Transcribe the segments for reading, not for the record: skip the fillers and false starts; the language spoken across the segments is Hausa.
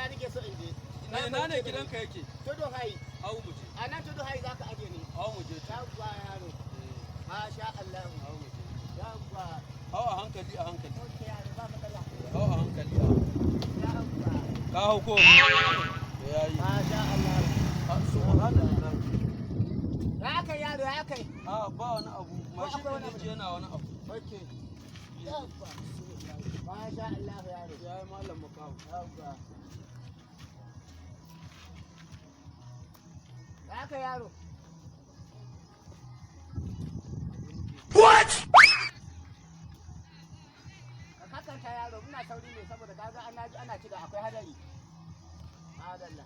na nake so in je. Ina ne gidanka yake? Tudu hai. Hau mu je. A nan tudu hai za ka aje ni. Hau mu je. Yawwa yaro. Masha Allah. Hau mu je. Yawwa. Hau a hankali a hankali. Ok yaro ba matsala. Hau a hankali a hankali. Yawwa. Ka hau ko? Yayi. Masha Allah. Subhanallah. Ya kai yaro ya kai. A ba wani abu. Mashin din ne yana wani abu. Ok. Yawwa. Masha Allah yaro. Yayi malam makaho. Yawwa. Ya kai yaro. What? Ka kasanta yaro ina sauri ne saboda kaga ana ci da akwai hadari. Madalla.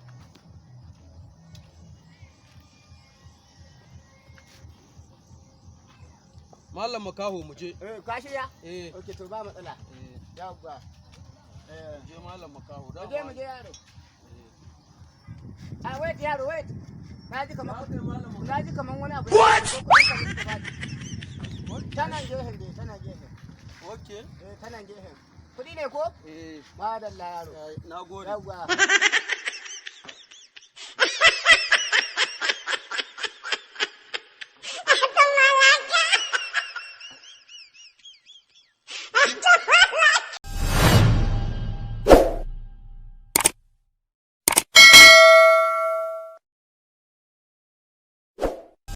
Malam makaho mu je. Ka shirya? Okay to ba matsala. Yawwa. Je malam makaho. Mu je yaro. Wait yaro wait. Na ji kaman wani abu. What? Tana gehen dai, tana gehen. Okay. Tana gehen. Kudi ne ko? Eh. Madalla yaro. Nagode. Yawwa.